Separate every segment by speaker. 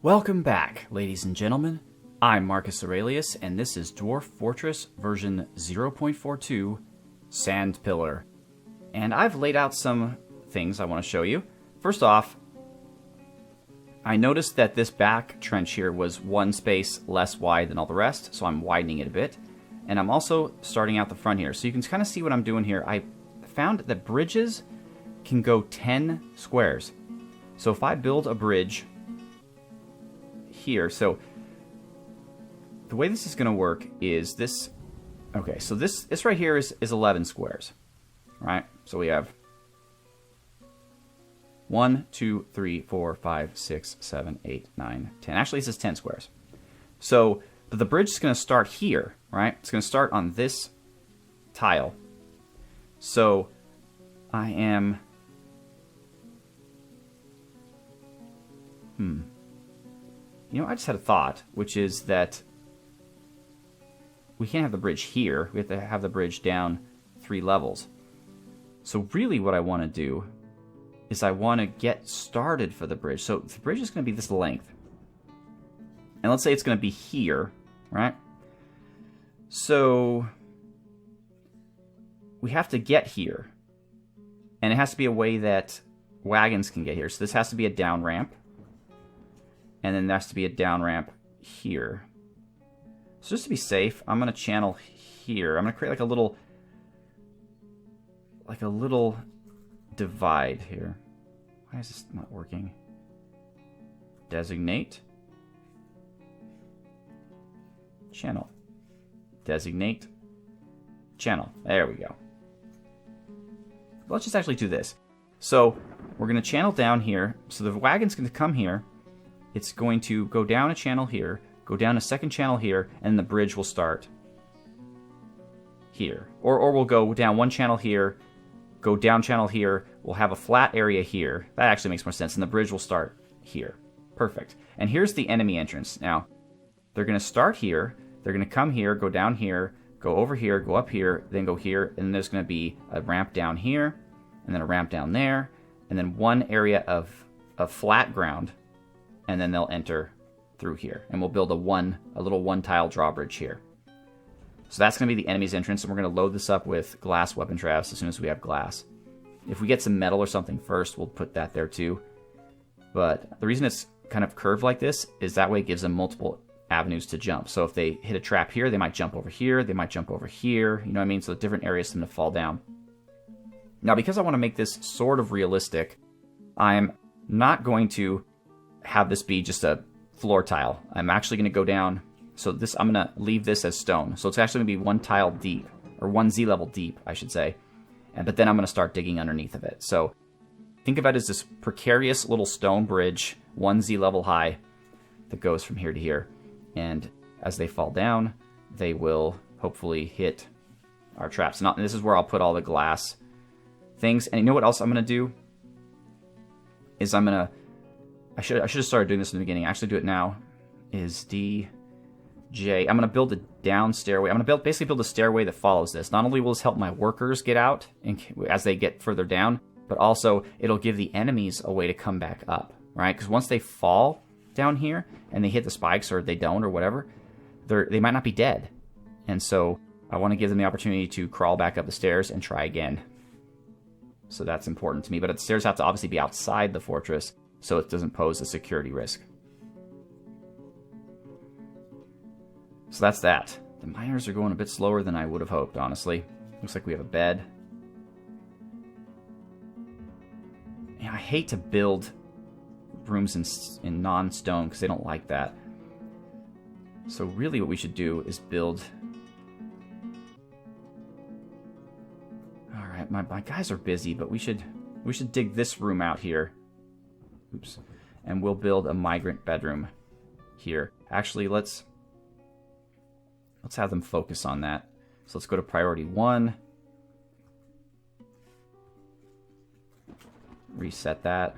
Speaker 1: Welcome back, ladies and gentlemen. I'm Marcus Aurelius, and this is Dwarf Fortress version 0.42, Sandpillar. And I've laid out some things I want to show you. First off, I noticed that this back trench here was one space less wide than all the rest, so I'm widening it a bit. And I'm also starting out the front here, so you can kind of see what I'm doing here. I found that bridges can go 10 squares. So if I build a bridge here, so the way this is going to work is this. Okay, so this right here is 11 squares, right? So we have 1, 2, 3, 4, 5, 6, 7, 8, 9, 10. Actually, this is 10 squares. So but the bridge is going to start here, right? It's going to start on this tile. So I am... You know, I just had a thought, which is that we can't have the bridge here. We have to have the bridge down 3 levels. So really what I want to do is I want to get started for the bridge. So the bridge is going to be this length. And let's say it's going to be here, right? So we have to get here. And it has to be a way that wagons can get here. So this has to be a down ramp. And then there has to be a down ramp here. So just to be safe, I'm going to channel here. I'm going to create like a little divide here. Why is this not working? Designate. Channel. Designate. Channel. There we go. Let's just actually do this. So we're going to channel down here. So the wagon's going to come here. It's going to go down a channel here, go down a second channel here, and the bridge will start here. Or we'll go down one channel here, go down channel here, we'll have a flat area here. That actually makes more sense, and the bridge will start here. Perfect. And here's the enemy entrance. Now, they're going to start here, they're going to come here, go down here, go over here, go up here, then go here, and there's going to be a ramp down here, and then a ramp down there, and then one area of flat ground, and then they'll enter through here. And we'll build a little one-tile drawbridge here. So that's going to be the enemy's entrance, and we're going to load this up with glass weapon traps as soon as we have glass. If we get some metal or something first, we'll put that there too. But the reason it's kind of curved like this is that way it gives them multiple avenues to jump. So if they hit a trap here, they might jump over here, they might jump over here, you know what I mean? So different areas for them to fall down. Now, because I want to make this sort of realistic, I'm not going to have this be just a floor tile. I'm actually going to go down. So this, I'm going to leave this as stone. So it's actually going to be one tile deep, or one Z level deep, I should say. But then I'm going to start digging underneath of it. So think of it as this precarious little stone bridge, one Z level high, that goes from here to here. And as they fall down, they will hopefully hit our traps. And this is where I'll put all the glass things. And you know what else I'm going to do? Is I should have started doing this in the beginning. I actually do it now. Is DJ. I'm going to build a down stairway. I'm going to basically build a stairway that follows this. Not only will this help my workers get out as they get further down, but also it'll give the enemies a way to come back up, right? Because once they fall down here and they hit the spikes, or they don't, or whatever, they might not be dead. And so I want to give them the opportunity to crawl back up the stairs and try again. So that's important to me. But the stairs have to obviously be outside the fortress, so it doesn't pose a security risk. So that's that. The miners are going a bit slower than I would have hoped, honestly. Looks like we have a bed. Yeah, I hate to build rooms in non-stone because they don't like that. So really what we should do is build... Alright, my guys are busy, but we should dig this room out here. Oops. And we'll build a migrant bedroom here. Actually, let's have them focus on that. So let's go to priority 1. Reset that.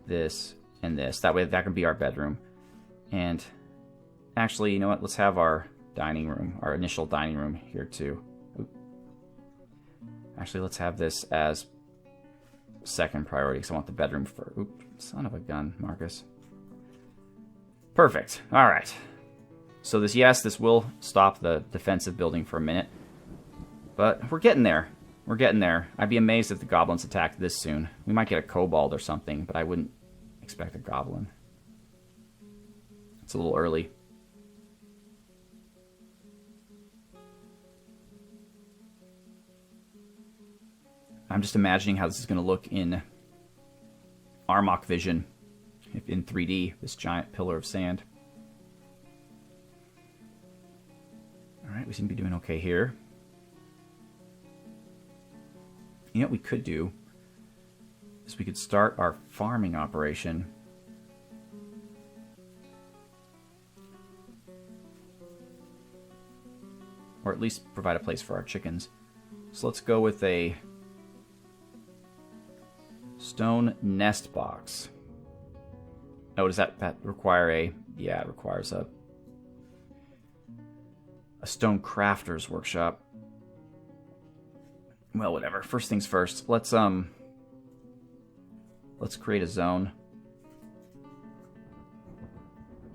Speaker 1: This and this. That way that can be our bedroom. And actually, you know what? Let's have our dining room, our initial dining room here too. Oop. Actually, let's have this as second priority because I want the bedroom first. Oop, son of a gun, Marcus. Perfect. All right. So this will stop the defensive building for a minute. But we're getting there. We're getting there. I'd be amazed if the goblins attacked this soon. We might get a kobold or something, but I wouldn't expect a goblin. It's a little early. I'm just imagining how this is going to look in Armok vision, in 3D, this giant pillar of sand. Alright, we seem to be doing okay here. You know what we could do is we could start our farming operation. Or at least provide a place for our chickens. So let's go with a stone nest box. Oh, does that require a... Yeah, it requires a stone crafter's workshop. Well, whatever. First things first. Let's create a zone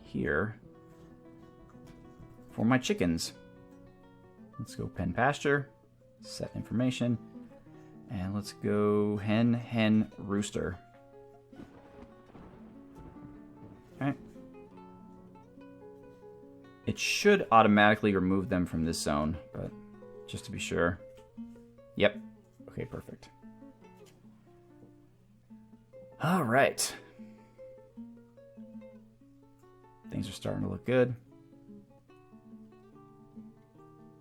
Speaker 1: here for my chickens. Let's go pen pasture, set information, and let's go hen, rooster. Okay. It should automatically remove them from this zone, but just to be sure. Yep. Okay, perfect. All right. Things are starting to look good.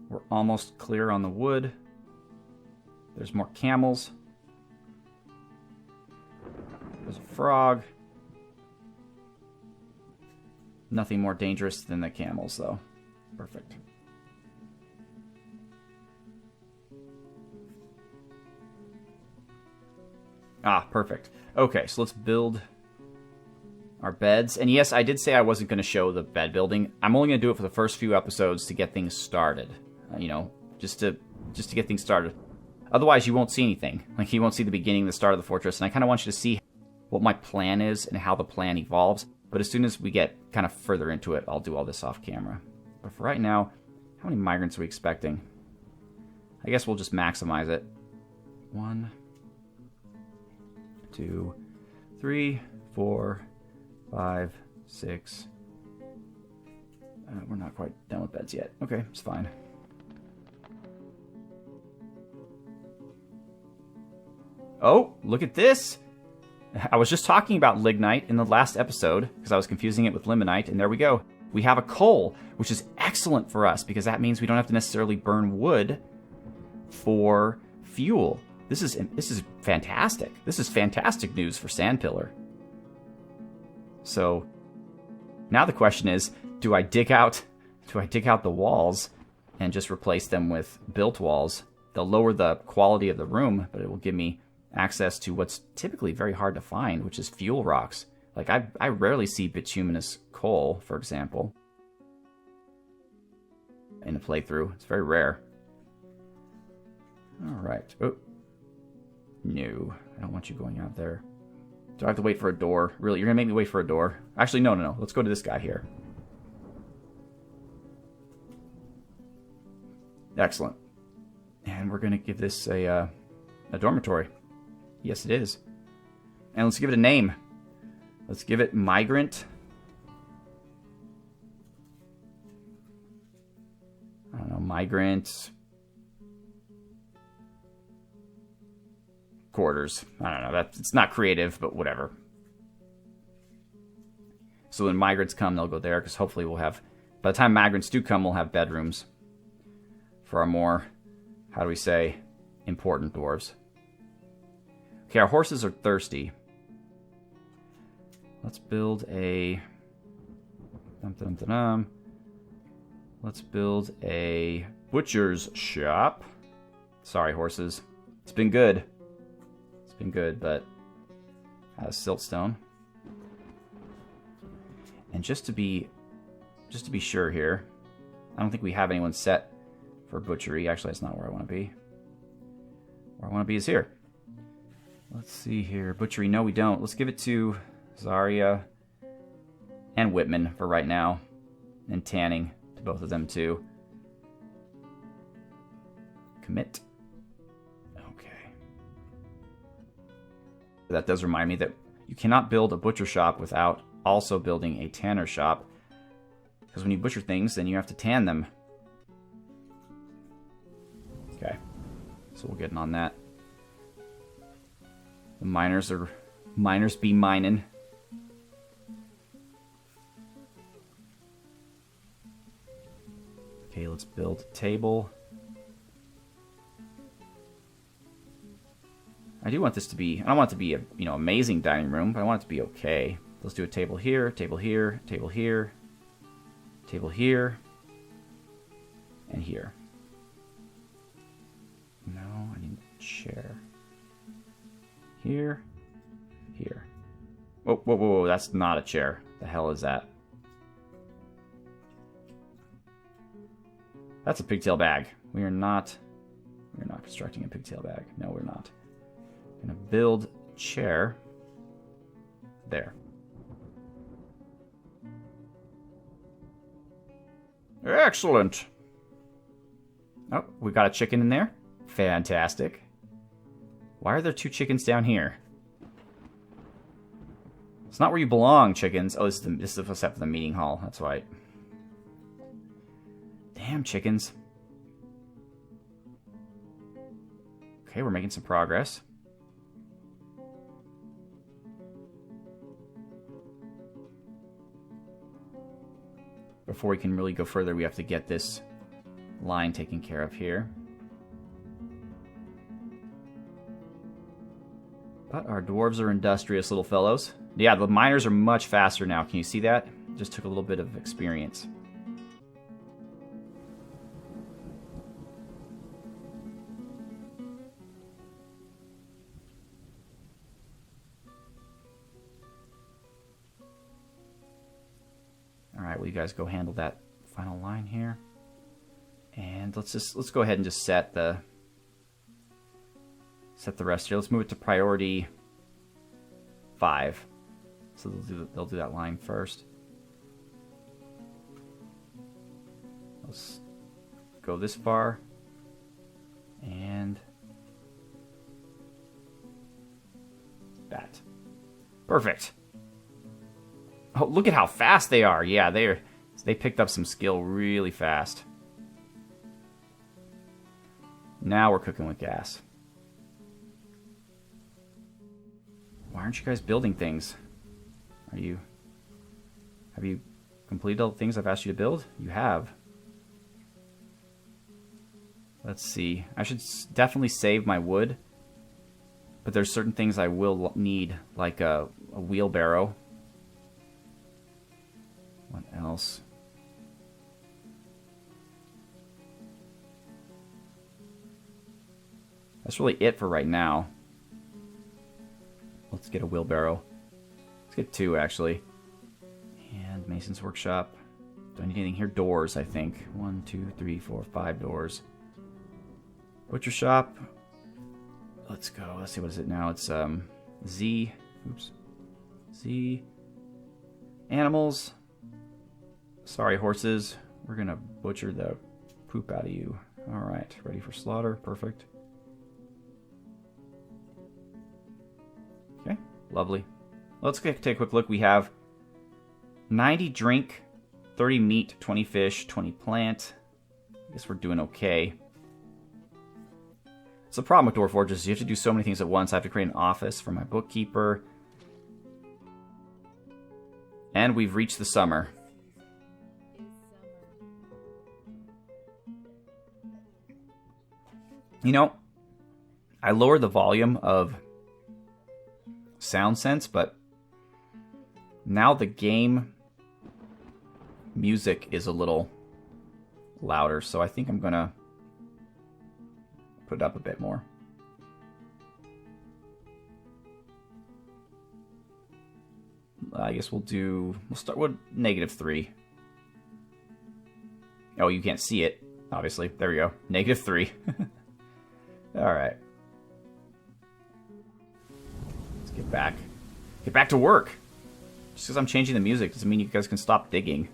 Speaker 1: We're almost clear on the wood. There's more camels. There's a frog. Nothing more dangerous than the camels, though. Perfect. Ah, perfect. Okay, so let's build our beds. And yes, I did say I wasn't going to show the bed building. I'm only going to do it for the first few episodes to get things started. You know, just to get things started. Otherwise, you won't see anything. Like, you won't see the beginning, the start of the fortress. And I kind of want you to see what my plan is and how the plan evolves. But as soon as we get kind of further into it, I'll do all this off camera. But for right now, how many migrants are we expecting? I guess we'll just maximize it. 1, 2, 3, 4, 5, 6. We're not quite done with beds yet. Okay, it's fine. Oh, look at this! I was just talking about lignite in the last episode, because I was confusing it with limonite, and there we go. We have a coal, which is excellent for us, because that means we don't have to necessarily burn wood for fuel. This is fantastic. This is fantastic news for Sandpillar. So, now the question is, do I dig out the walls and just replace them with built walls? They'll lower the quality of the room, but it will give me access to what's typically very hard to find, which is fuel rocks. Like, I rarely see bituminous coal, for example, in a playthrough. It's very rare. Alright. Oh. No. I don't want you going out there. Do I have to wait for a door? Really? You're going to make me wait for a door? Actually, no. Let's go to this guy here. Excellent. And we're going to give this a dormitory. Yes, it is. And let's give it a name. Let's give it Migrant. I don't know, Migrant Quarters. I don't know. It's not creative, but whatever. So when migrants come, they'll go there, because hopefully we'll have... By the time migrants do come, we'll have bedrooms for our more, how do we say, important dwarves. Okay, our horses are thirsty. Let's build a... Let's build a butcher's shop. Sorry, horses. It's been good. It's been good, but... siltstone. And just to be sure here, I don't think we have anyone set for butchery. Actually, that's not where I want to be. Where I want to be is here. Let's see here. Butchery, no we don't. Let's give it to Zarya And Whitman for right now. And tanning to both of them too. Commit. Okay. That does remind me that you cannot build a butcher shop without also building a tanner shop. Because when you butcher things, then you have to tan them. Okay. So we're getting on that. The miners be mining. Okay, let's build a table. I do want this to be, I don't want it to be a, amazing dining room, but I want it to be okay. Let's do a table here, table here, table here, table here, and here. No, I need a chair. Here, here. Whoa, whoa, whoa, that's not a chair. The hell is that? That's a pigtail bag. We're not constructing a pigtail bag. No, we're not. Gonna build a chair. There. Excellent. Oh, we got a chicken in there. Fantastic. Why are there 2 chickens down here? It's not where you belong, chickens. Oh, this is the step of the meeting hall. That's why. Damn, chickens. Okay, we're making some progress. Before we can really go further, we have to get this line taken care of here. But our dwarves are industrious little fellows. Yeah, the miners are much faster now. Can you see that? Just took a little bit of experience. Alright, well, you guys go handle that final line here. And let's go ahead and just set the rest here. Let's move it to priority 5. So they'll do that line first. Let's go this far. And that. Perfect. Oh, look at how fast they are. Yeah, they picked up some skill really fast. Now we're cooking with gas. Why aren't you guys building things? Have you completed all the things I've asked you to build? You have. Let's see. I should definitely save my wood. But there's certain things I will need, like a wheelbarrow. What else? That's really it for right now. Let's get a wheelbarrow. Let's get 2, actually. And Mason's workshop. Do I need anything here? Doors, I think. 1, 2, 3, 4, 5 doors. Butcher shop. Let's go. Let's see, what is it now? It's Z. Oops. Z. Animals. Sorry, horses. We're gonna butcher the poop out of you. Alright, ready for slaughter. Perfect. Okay, lovely. Let's take a quick look. We have 90 drink, 30 meat, 20 fish, 20 plant. I guess we're doing okay. It's the problem with Dwarf Forges. You have to do so many things at once. I have to create an office for my bookkeeper. And we've reached the summer. You know, I lowered the volume of sound sense, but now the game music is a little louder, so I think I'm gonna put it up a bit more. I guess we'll start with -3. Oh, you can't see it, obviously. There we go. -3. Alright. Let's get back to work. Just because I'm changing the music doesn't mean you guys can stop digging.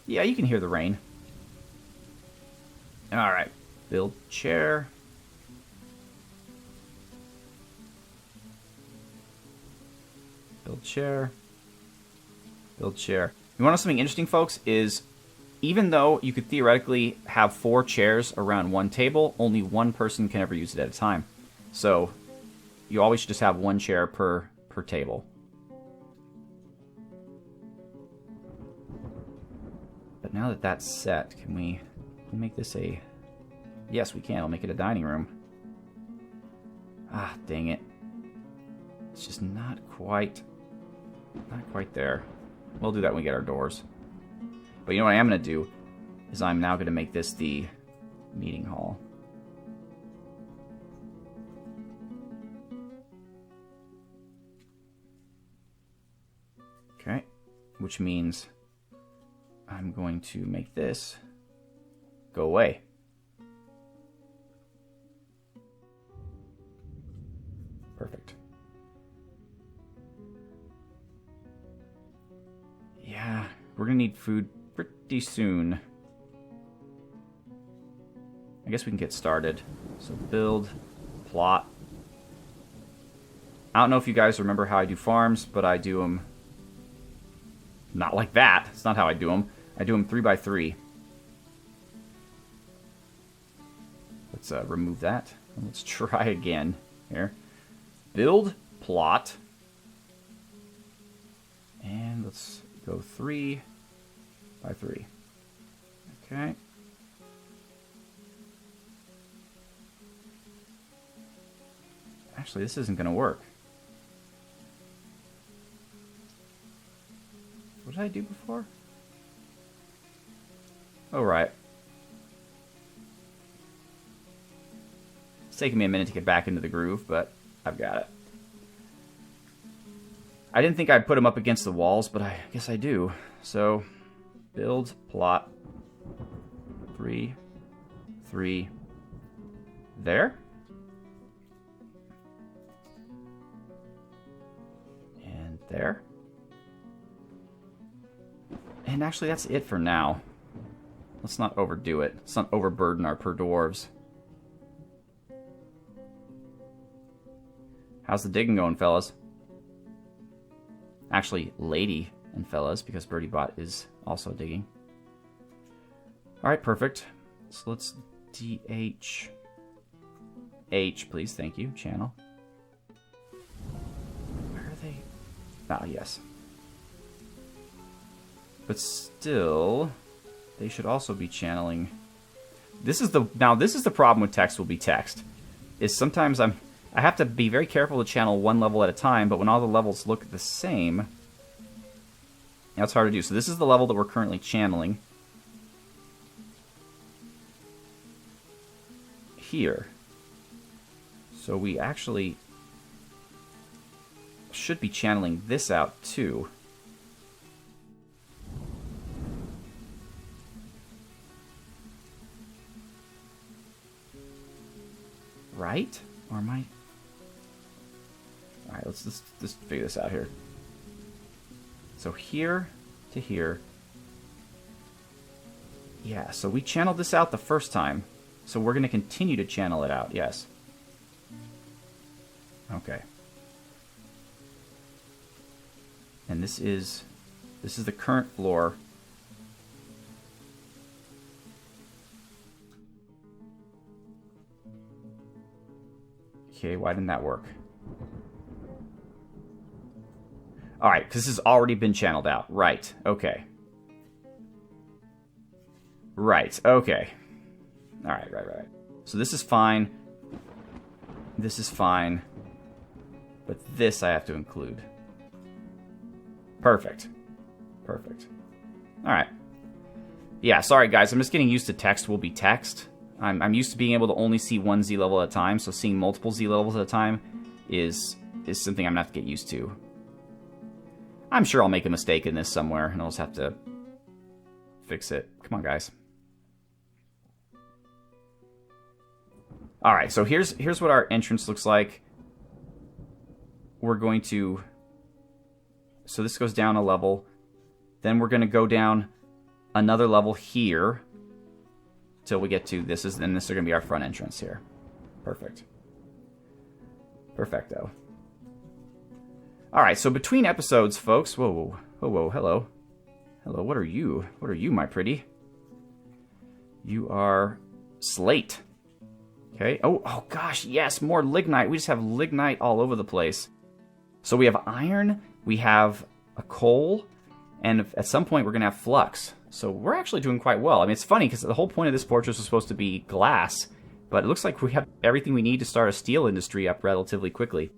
Speaker 1: Yeah, you can hear the rain. Alright. Build chair. Build chair. Build chair. You want to know something interesting, folks? Is even though you could theoretically have 4 chairs around one table, only one person can ever use it at a time. So you always should just have 1 chair per table. But now that that's set, can we make this a... Yes, we can. I'll make it a dining room. Ah, dang it. It's just not quite there. We'll do that when we get our doors. But you know what I am going to do is I'm now going to make this the meeting hall. Okay, which means I'm going to make this go away. Perfect. Yeah, we're going to need food pretty soon. I guess we can get started. So build, plot. I don't know if you guys remember how I do farms, but I do them not like that. It's not how I do them. I do them 3 by 3. Let's remove that. Let's try again here. Build, plot. And let's go 3 by 3. Okay. Actually, this isn't going to work. What did I do before? Oh, right. It's taking me a minute to get back into the groove, but I've got it. I didn't think I'd put them up against the walls, but I guess I do. So, build, plot, 3, 3, there. And there. And actually, that's it for now. Let's not overdo it. Let's not overburden our per dwarves. How's the digging going, fellas? Actually, lady and fellas, because BirdieBot is also digging. Alright, perfect. So let's DH. H, please. Thank you. Channel. Where are they? Ah, yes. But still, they should also be channeling. This is the problem with text will be text. Is sometimes I have to be very careful to channel one level at a time, but when all the levels look the same, that's hard to do. So this is the level that we're currently channeling. Here. So we actually should be channeling this out too. Right? Or am I... Alright, let's just figure this out here. So here to here. Yeah, so we channeled this out the first time. So we're going to continue to channel it out, yes. Okay. And this is the current floor. Okay, why didn't that work? Alright, because this has already been channeled out. Right, okay. Right, okay. Alright, right. So this is fine. This is fine. But this I have to include. Perfect. Perfect. Alright. Yeah, sorry guys, I'm just getting used to text will be text. I'm used to being able to only see one Z level at a time, so seeing multiple Z levels at a time is something I'm going to have to get used to. I'm sure I'll make a mistake in this somewhere, and I'll just have to fix it. Come on, guys. Alright, so here's what our entrance looks like. we're going to... So this goes down a level. Then we're going to go down another level here till we get to this. And this is going to be our front entrance here. Perfect. Perfecto. All right, so between episodes, folks... Whoa, whoa, whoa, hello. Hello, what are you? What are you, my pretty? You are slate. Okay. Oh gosh, yes, more lignite. We just have lignite all over the place. So we have iron, we have a coal, and at some point we're going to have flux. So we're actually doing quite well. I mean, it's funny because the whole point of this fortress was supposed to be glass, but it looks like we have everything we need to start a steel industry up relatively quickly.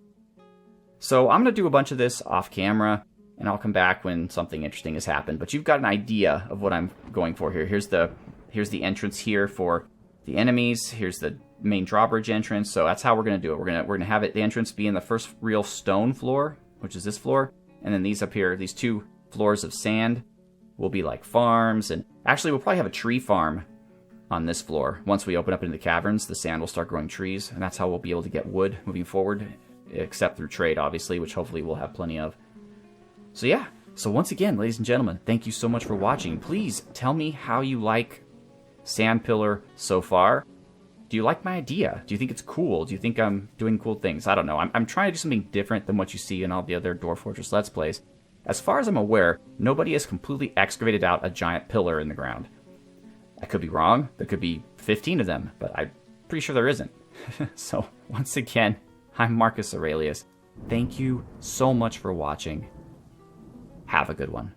Speaker 1: So I'm going to do a bunch of this off camera, and I'll come back when something interesting has happened. But you've got an idea of what I'm going for here. Here's the entrance here for the enemies. Here's the main drawbridge entrance. So that's how we're going to do it. We're going to have the entrance be in the first real stone floor, which is this floor. And then these up here, these 2 floors of sand will be like farms. And actually, we'll probably have a tree farm on this floor. Once we open up into the caverns, the sand will start growing trees. And that's how we'll be able to get wood moving forward, except through trade, obviously, which hopefully we'll have plenty of. So yeah, so once again, ladies and gentlemen, thank you so much for watching. Please tell me how you like Sandpillar so far. Do you like my idea? Do you think it's cool? Do you think I'm doing cool things? I don't know. I'm trying to do something different than what you see in all the other Dwarf Fortress Let's Plays. As far as I'm aware, nobody has completely excavated out a giant pillar in the ground. I could be wrong. There could be 15 of them, but I'm pretty sure there isn't. So, once again, I'm Marcus Aurelius. Thank you so much for watching. Have a good one.